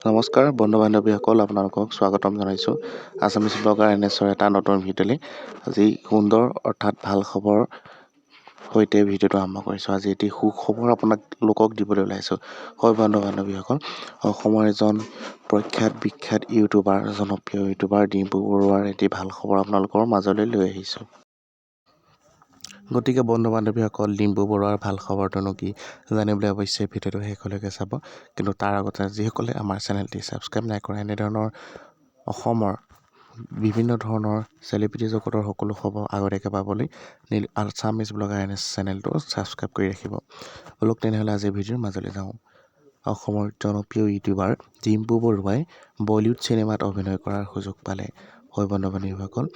নমস্কাৰ বন্ধু বান্ধৱীসকল, আপোনালোকক স্বাগতম জনাইছোঁ আছামিজ ব্লগাৰ NSৰ এটা নতুন ভিডিঅ'লৈ। আজি সুন্দৰ অৰ্থাৎ ভাল খবৰ সৈতে ভিডিঅ'টো আৰম্ভ কৰিছোঁ। আজি এটি সুখবৰ আপোনালোকক দিবলৈ ওলাইছোঁ। হয় বন্ধু বান্ধৱীসকল, অসমৰ এজন প্ৰখ্যাত বিখ্যাত ইউটিউবাৰ, জনপ্ৰিয় ইউটিউবাৰ ডিম্পু বৰুৱাৰ এটি ভাল খবৰ আপোনালোকৰ মাজলৈ লৈ আহিছোঁ। গতিকে বন্ধু বান্ধৱীসকল, ডিম্পু বৰুৱাৰ ভাল খবৰটোনো কি জানিবলৈ অৱশ্যে ভিডিঅ'টো শেষলৈকে চাব। কিন্তু তাৰ আগতে যিসকলে আমাৰ চেনেলটি ছাবস্ক্ৰাইব নাই কৰা, এনেধৰণৰ অসমৰ বিভিন্ন ধৰণৰ চেলিব্ৰিটি জগতৰ সকলো খবৰ আগতীয়াকৈ পাবলৈ আছামিজ ব্লগাৰ NS চেনেলটো ছাবস্ক্ৰাইব কৰি ৰাখিব। বলক তেনেহ'লে আজি ভিডিঅ'ৰ মাজলৈ যাওঁ। অসমৰ জনপ্ৰিয় ইউটিউবাৰ ডিম্পু বৰুৱাই বলিউড চিনেমাত অভিনয় কৰাৰ সুযোগ পালে। হয় বন্ধু বান্ধৱীসকল,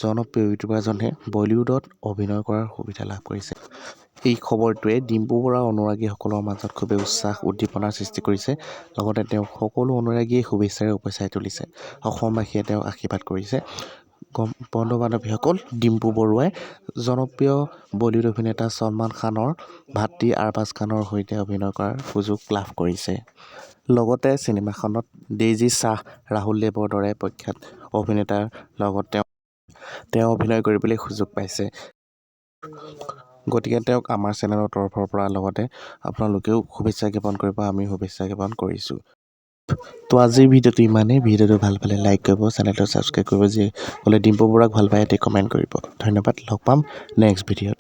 জনপ্ৰিয় ইউটিউবাৰজনে বলিউডত অভিনয় কৰাৰ সুবিধা লাভ কৰিছে। এই খবৰটোৱে ডিম্পু বৰুৱাৰ অনুৰাগীসকলৰ মাজত খুবেই উৎসাহ উদ্দীপনাৰ সৃষ্টি কৰিছে। লগতে তেওঁক সকলো অনুৰাগীয়ে শুভেচ্ছাৰে উপচাই তুলিছে। অসমবাসীয়ে তেওঁক আশীৰ্বাদ কৰিছে। বন্ধু বান্ধৱীসকল, ডিম্পু বৰুৱাই জনপ্ৰিয় বলিউড অভিনেতা ছলমান খানৰ ভাতৃ আৰবাজ খানৰ সৈতে অভিনয় কৰাৰ সুযোগ লাভ কৰিছে। লগতে চিনেমাখনত ডেইজি শ্বাহ, ৰাহুল দেৱৰ দৰে প্ৰখ্যাত অভিনেতাৰ লগত তেওঁ অভিনয় কৰিবলৈ সুযোগ পাইছে। গতিকে তেওঁক আমাৰ চেনেলৰ তৰফৰ পৰা লগতে আপোনালোকেও শুভেচ্ছা জ্ঞাপন কৰিব, আমি শুভেচ্ছা জ্ঞাপন কৰিছোঁ। তো আজিৰ ভিডিঅ'টো ইমানেই। ভিডিঅ'টো ভাল পালে লাইক কৰিব, চেনেলটো ছাবস্ক্ৰাইব কৰিব, যিসকলে ডিম্পু বৰুৱাক ভাল পায় এটি কমেণ্ট কৰিব। ধন্যবাদ, লগ পাম নেক্সট ভিডিঅ'ত।